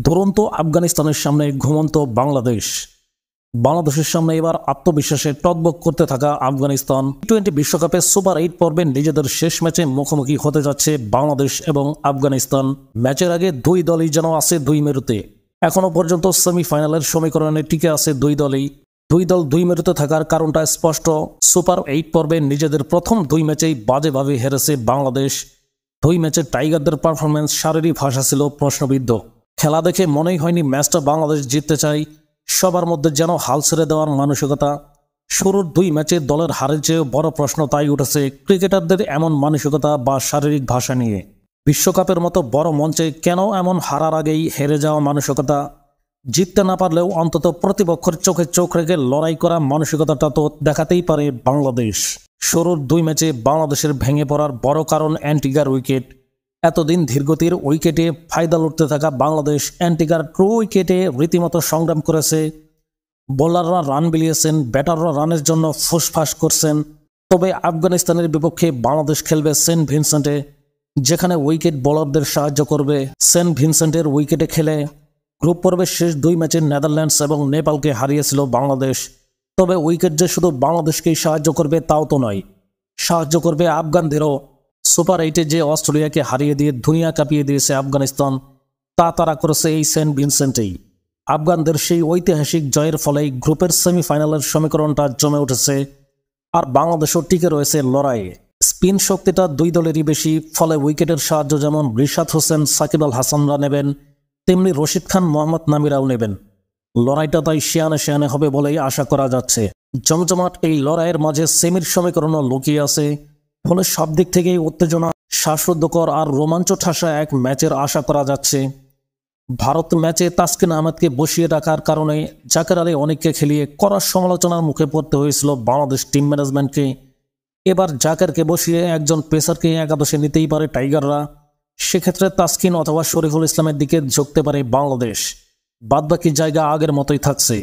দুরন্ত আফগানিস্তানের সামনে ঘুমন্ত বাংলাদেশ। বাংলাদেশের সামনে এবার আত্মবিশ্বাসে টকবক করতে থাকা আফগানিস্তান। টি-20 বিশ্বকাপে সুপার 8 পর্বে নিজেদের শেষ ম্যাচে মুখোমুখি হতে যাচ্ছে বাংলাদেশ এবং আফগানিস্তান। ম্যাচের আগে দুই দলই যেন আছে দুই মেরুতে। এখনো পর্যন্ত সেমিফাইনালের সমীকরণে টিকে আছে দুই দলই। দুই দল দুই মেরুতে থাকার কারণটা স্পষ্ট। সুপার 8 পর্বে নিজেদের প্রথম দুই ম্যাচেই বাজেভাবে হেরেছে বাংলাদেশ। দুই ম্যাচে টাইগারদের পারফরম্যান্স, শারীরিক ভাষা ছিল প্রশ্নবিদ্ধ। খেলা দেখে মনেই হয়নি ম্যাচটা বাংলাদেশ জিততে চায়। সবার মধ্যে যেন হাল ছেড়ে দেওয়ার মানসিকতা। শুরুর দুই ম্যাচে দলের হারের চেয়েও বড় প্রশ্ন তাই উঠেছে ক্রিকেটারদের এমন মানসিকতা বা শারীরিক ভাষা নিয়ে। বিশ্বকাপের মতো বড় মঞ্চে কেন এমন হারার আগেই হেরে যাওয়া মানসিকতা? জিততে না পারলেও অন্তত প্রতিপক্ষের চোখে চোখ রেখে লড়াই করা মানসিকতাটা তো দেখাতেই পারে বাংলাদেশ। শুরুর দুই ম্যাচে বাংলাদেশের ভেঙে পড়ার বড় কারণ অ্যান্টিগার উইকেট। এতদিন ধীরগতির উইকেটে ফায়দা লুটতে থাকা বাংলাদেশ অ্যান্টিগার ট্রু উইকেটে রীতিমতো সংগ্রাম করেছে। বোলাররা রান বিলিয়েছেন, ব্যাটাররা রানের জন্য ফুসফাস করছেন। তবে আফগানিস্তানের বিপক্ষে বাংলাদেশ খেলবে সেন্ট ভিনসেন্টে, যেখানে উইকেট বোলারদের সাহায্য করবে। সেন্ট ভিনসেন্টের উইকেটে খেলে গ্রুপ পর্বের শেষ দুই ম্যাচে নেদারল্যান্ডস এবং নেপালকে হারিয়েছিল বাংলাদেশ। তবে উইকেট যে শুধু বাংলাদেশকেই সাহায্য করবে তাও তো নয়, সাহায্য করবে আফগানদেরও। সুপার 8-এ যে অস্ট্রেলিয়াকে হারিয়ে দিয়ে দুনিয়া কাঁপিয়ে দিয়েছে আফগানিস্তান, তা তারা করেছে এই সেন্ট ভিনসেন্টেই। আফগানদের সেই ঐতিহাসিক জয়ের ফলেই গ্রুপের সেমিফাইনালের সমীকরণটা জমে উঠেছে। আর বাংলাদেশও টিকে রয়েছে লড়াইয়ে। স্পিন শক্তিটা দুই দলেরই বেশি, ফলে উইকেটের সাহায্য যেমন রিশাদ হোসেন, সাকিব আল হাসানরা নেবেন, তেমনি রশিদ খান, মোহাম্মদ নামিরাও নেবেন। লড়াইটা তাই শিয়ানে শিয়ানে হবে বলেই আশা করা যাচ্ছে। জমজমাট এই লড়াইয়ের মাঝে সেমির সমীকরণও লুকিয়ে আছে। ফলে সব দিক থেকেই উত্তেজনা, শ্বাসরুদ্ধকর আর রোমাঞ্চ ঠাসা এক ম্যাচের আশা করা যাচ্ছে। ভারত ম্যাচে তাসকিন আহমেদকে বসিয়ে রাখার কারণে জাকের আলী অনেককে খেলিয়ে কড়া সমালোচনার মুখে পড়তে হয়েছিল বাংলাদেশ টিম ম্যানেজমেন্টকে। এবার জাকেরকে বসিয়ে একজন পেসারকে একাদশে নিতেই পারে টাইগাররা। সেক্ষেত্রে তাসকিন অথবা শরীফুল ইসলামের দিকে ঝুঁকতে পারে বাংলাদেশ। বাদবাকি জায়গা আগের মতোই থাকছে।